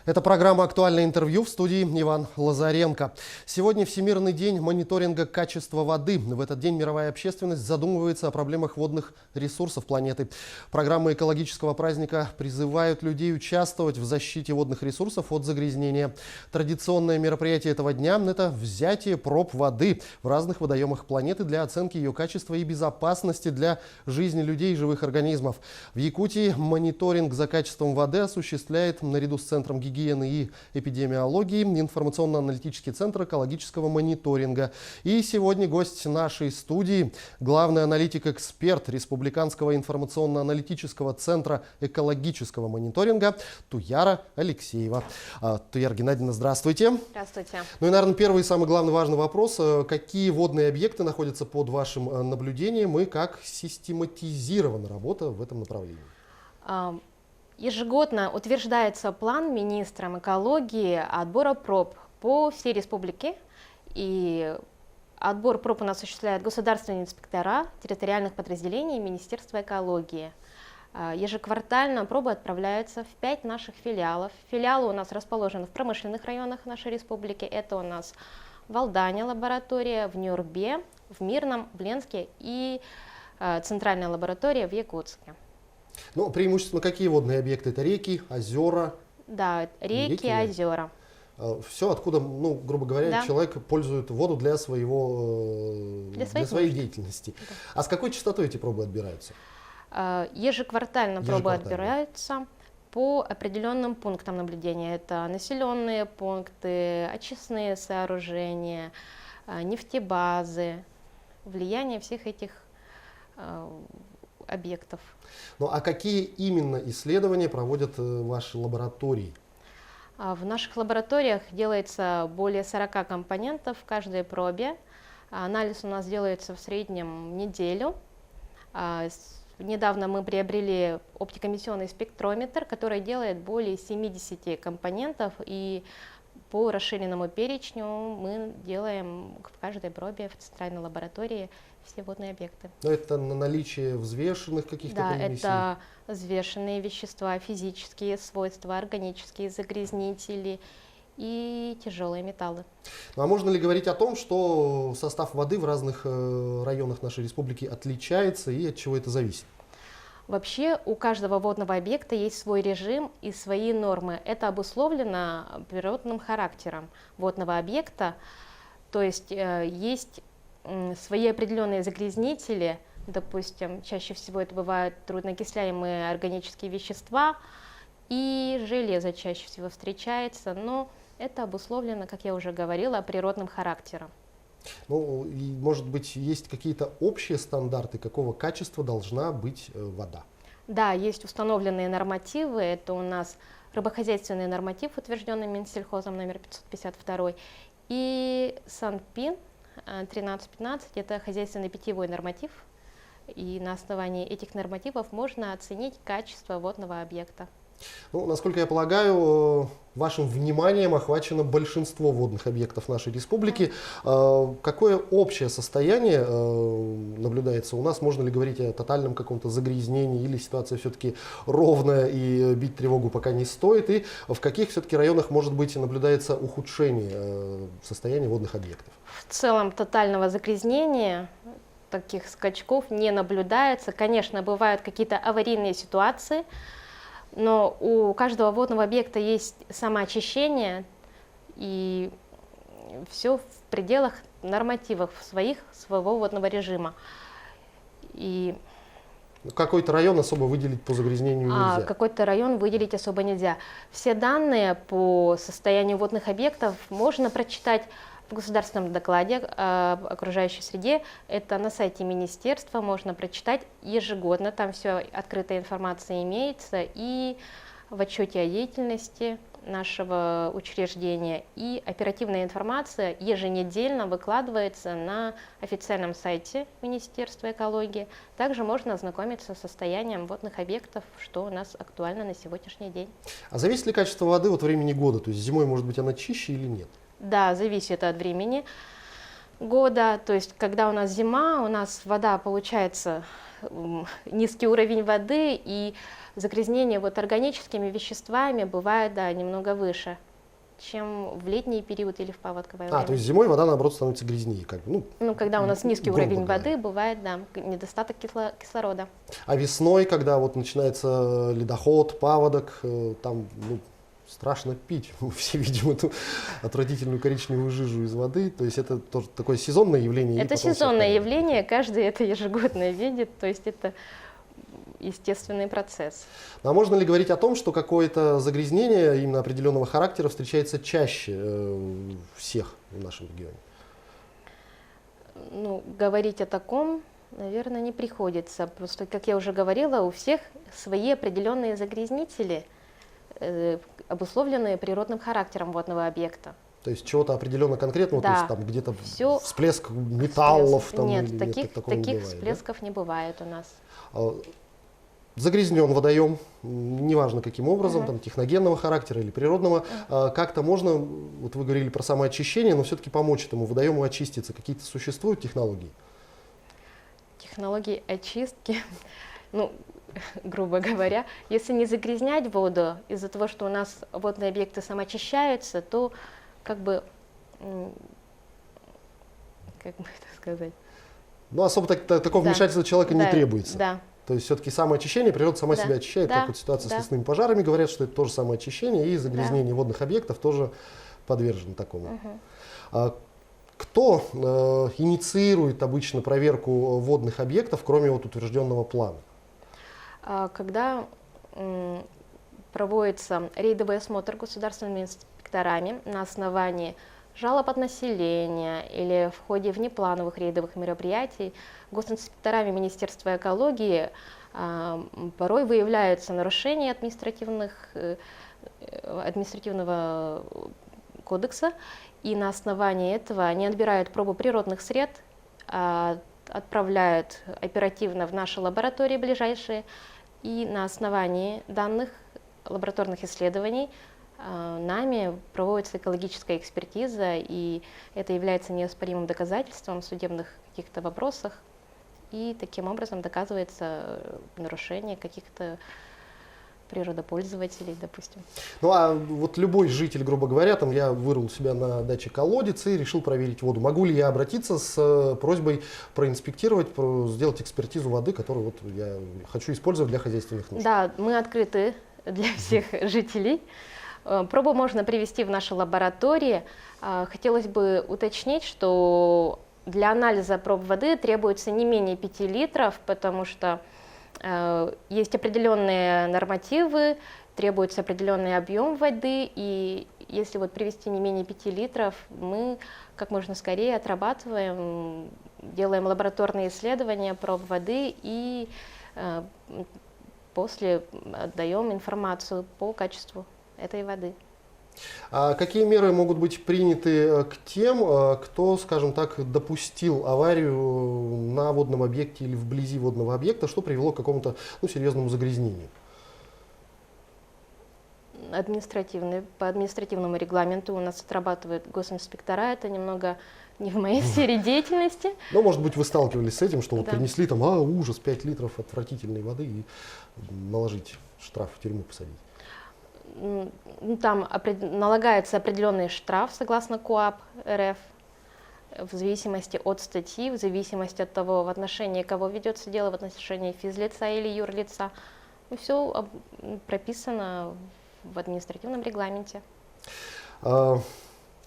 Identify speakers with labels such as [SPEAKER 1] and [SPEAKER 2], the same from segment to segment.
[SPEAKER 1] Это программа «Актуальное интервью», в студии Иван Лазаренко. Сегодня Всемирный день мониторинга качества воды. В этот день мировая общественность задумывается о проблемах водных ресурсов планеты. Программы экологического праздника призывают людей участвовать в защите водных ресурсов от загрязнения. Традиционное мероприятие этого дня – это взятие проб воды в разных водоемах планеты для оценки ее качества и безопасности для жизни людей и живых организмов. В Якутии мониторинг за качеством воды осуществляет наряду с Центром гигиены и эпидемиологии информационно-аналитический центр экологического мониторинга. И сегодня гость нашей студии – главный аналитик-эксперт Республиканского информационно-аналитического центра экологического мониторинга Туяра Алексеева. Туяра Геннадьевна, здравствуйте.
[SPEAKER 2] Здравствуйте.
[SPEAKER 1] Ну и, наверное, первый и самый главный важный вопрос. Какие водные объекты находятся под вашим наблюдением и как систематизирована работа в этом направлении?
[SPEAKER 2] Ежегодно утверждается план министром экологии отбора проб по всей республике. И отбор проб у нас осуществляют государственные инспектора территориальных подразделений Министерства экологии. Ежеквартально пробы отправляются в 5 наших филиалов. Филиалы у нас расположены в промышленных районах нашей республики. Это у нас в Алдане лаборатория, в Нюрбе, в Мирном, в Ленске и центральная лаборатория в Якутске.
[SPEAKER 1] Ну, преимущественно какие водные объекты? Это реки, озера?
[SPEAKER 2] Да, реки, озера.
[SPEAKER 1] Все, откуда, ну, грубо говоря,
[SPEAKER 2] Да.
[SPEAKER 1] человек пользует воду для своей деятельности.
[SPEAKER 2] Да.
[SPEAKER 1] А с какой частотой эти пробы отбираются?
[SPEAKER 2] Ежеквартально пробы отбираются по определенным пунктам наблюдения. Это населенные пункты, очистные сооружения, нефтебазы, влияние всех этих объектов.
[SPEAKER 1] Ну а какие именно исследования проводят ваши лаборатории?
[SPEAKER 2] В наших лабораториях делается более 40 компонентов в каждой пробе. Анализ у нас делается в среднем неделю. Недавно мы приобрели оптикоэмиссионный спектрометр, который делает более 70 компонентов, и по расширенному перечню мы делаем в каждой пробе в центральной лаборатории все водные объекты.
[SPEAKER 1] Но это на наличие взвешенных каких-то примесей?
[SPEAKER 2] Да, это взвешенные вещества, физические свойства, органические загрязнители и тяжелые металлы.
[SPEAKER 1] Ну, а можно ли говорить о том, что состав воды в разных районах нашей республики отличается и от чего это зависит?
[SPEAKER 2] Вообще у каждого водного объекта есть свой режим и свои нормы. Это обусловлено природным характером водного объекта. То есть есть свои определенные загрязнители, допустим, чаще всего это бывают трудноокисляемые органические вещества, и железо чаще всего встречается, но это обусловлено, как я уже говорила, природным характером.
[SPEAKER 1] Ну, и, может быть, есть какие-то общие стандарты, какого качества должна быть вода?
[SPEAKER 2] Да, есть установленные нормативы. Это у нас рыбохозяйственный норматив, утвержденный Минсельхозом номер 552, и Санпин 1315, это хозяйственный питьевой норматив. И на основании этих нормативов можно оценить качество водного объекта.
[SPEAKER 1] Ну, насколько я полагаю, вашим вниманием охвачено большинство водных объектов нашей республики. Какое общее состояние наблюдается у нас? Можно ли говорить о тотальном каком-то загрязнении или ситуация все-таки ровная и бить тревогу пока не стоит? И в каких все-таки районах, может быть, наблюдается ухудшение состояния водных объектов?
[SPEAKER 2] В целом тотального загрязнения, таких скачков не наблюдается. Конечно, бывают какие-то аварийные ситуации, но у каждого водного объекта есть самоочищение, и все в пределах нормативов своего водного режима. И
[SPEAKER 1] какой-то район особо выделить по загрязнению нельзя?
[SPEAKER 2] Какой-то район выделить особо нельзя. Все данные по состоянию водных объектов можно прочитать в государственном докладе об окружающей среде. Это на сайте министерства можно прочитать ежегодно, там все открытая информация имеется, и в отчете о деятельности нашего учреждения, и оперативная информация еженедельно выкладывается на официальном сайте Министерства экологии. Также можно ознакомиться с состоянием водных объектов, что у нас актуально на сегодняшний день.
[SPEAKER 1] А зависит ли качество воды от времени года? То есть зимой, может быть, она чище или нет?
[SPEAKER 2] Да, зависит от времени года. То есть, когда у нас зима, у нас вода получается низкий уровень воды, и загрязнение вот органическими веществами бывает, да, немного выше, чем в летний период или в паводковое время.
[SPEAKER 1] То есть зимой вода, наоборот, становится грязнее.
[SPEAKER 2] Ну, когда у нас низкий
[SPEAKER 1] грубо
[SPEAKER 2] уровень
[SPEAKER 1] говоря.
[SPEAKER 2] воды, бывает, да, недостаток кислорода.
[SPEAKER 1] А весной, когда вот начинается ледоход, паводок, там страшно пить. Мы все видим эту отвратительную коричневую жижу из воды. То есть это тоже такое сезонное явление.
[SPEAKER 2] Это сезонное явление, каждый это ежегодно видит, то есть это естественный процесс.
[SPEAKER 1] А можно ли говорить о том, что какое-то загрязнение именно определенного характера встречается чаще всех в нашем регионе?
[SPEAKER 2] Ну, говорить о таком, наверное, не приходится. Просто, как я уже говорила, у всех свои определенные загрязнители, обусловленные природным характером водного объекта.
[SPEAKER 1] То есть чего-то определенно конкретного,
[SPEAKER 2] Да.
[SPEAKER 1] то есть там где-то
[SPEAKER 2] Всё
[SPEAKER 1] всплеск металлов? Там,
[SPEAKER 2] Нет,
[SPEAKER 1] или
[SPEAKER 2] таких
[SPEAKER 1] такого не бывает,
[SPEAKER 2] всплесков не бывает у нас.
[SPEAKER 1] да? Загрязнен водоем, неважно каким образом, там, техногенного характера или природного, как-то можно, вот вы говорили про самоочищение, но все-таки помочь этому водоему очиститься. Какие-то существуют технологии?
[SPEAKER 2] Технологии очистки, ну, грубо говоря, если не загрязнять воду из-за того, что у нас водные объекты самоочищаются, то как бы это сказать?
[SPEAKER 1] Ну, особо такого
[SPEAKER 2] Да.
[SPEAKER 1] вмешательства человека не
[SPEAKER 2] Да,
[SPEAKER 1] требуется.
[SPEAKER 2] Да.
[SPEAKER 1] То есть все-таки самоочищение, природа сама
[SPEAKER 2] Да.
[SPEAKER 1] себя очищает,
[SPEAKER 2] Да.
[SPEAKER 1] как вот ситуация
[SPEAKER 2] Да.
[SPEAKER 1] с лесными пожарами, говорят, что это тоже самоочищение, и загрязнение водных объектов тоже подвержено такому. Кто инициирует обычно проверку водных объектов, кроме вот утвержденного плана?
[SPEAKER 2] Когда проводится рейдовый осмотр государственными инспекторами на основании жалоб от населения или в ходе внеплановых рейдовых мероприятий, госинспекторами Министерства экологии порой выявляются нарушения административного кодекса, и на основании этого они отбирают пробу природных сред, отправляют оперативно в наши лаборатории ближайшие, и на основании данных лабораторных исследований нами проводится экологическая экспертиза, и это является неоспоримым доказательством в судебных каких-то вопросах, и таким образом доказывается нарушение каких-то природопользователей, допустим.
[SPEAKER 1] Ну а вот любой житель, грубо говоря, там я вырыл у себя на даче колодец и решил проверить воду. Могу ли я обратиться с просьбой проинспектировать, сделать экспертизу воды, которую вот я хочу использовать для хозяйственных нужд?
[SPEAKER 2] Да, мы открыты для всех жителей. Пробу можно привести в наши лаборатории. Хотелось бы уточнить, что для анализа проб воды требуется не менее 5 литров, потому что есть определенные нормативы, требуется определенный объем воды, и если вот привести не менее 5 литров, мы как можно скорее отрабатываем, делаем лабораторные исследования проб воды и после отдаем информацию по качеству этой воды.
[SPEAKER 1] А какие меры могут быть приняты к тем, кто, скажем так, допустил аварию на водном объекте или вблизи водного объекта, что привело к какому-то серьезному загрязнению?
[SPEAKER 2] По административному регламенту у нас отрабатывают госинспектора, это немного не в моей сфере деятельности.
[SPEAKER 1] Ну, может быть, вы сталкивались с этим, что вот
[SPEAKER 2] Да.
[SPEAKER 1] принесли там, ужас, 5 литров отвратительной воды и наложить штраф, в тюрьму посадить.
[SPEAKER 2] Там налагается определенный штраф согласно КоАП РФ в зависимости от статьи, в зависимости от того, в отношении кого ведется дело, в отношении физлица или юрлица. Все прописано в административном регламенте.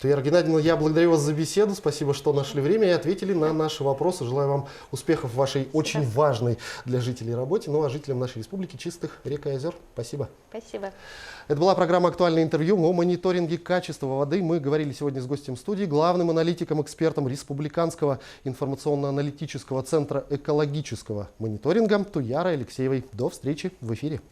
[SPEAKER 1] Вера Геннадьевна, я благодарю вас за беседу. Спасибо, что нашли время и ответили на наши вопросы. Желаю вам успехов в вашей очень важной для жителей работе. Ну а жителям нашей республики чистых рек и озер. Спасибо.
[SPEAKER 2] Спасибо.
[SPEAKER 1] Это была программа «Актуальное интервью» о мониторинге качества воды. Мы говорили сегодня с гостем студии, главным аналитиком, экспертом Республиканского информационно-аналитического центра экологического мониторинга Туярой Алексеевой. До встречи в эфире.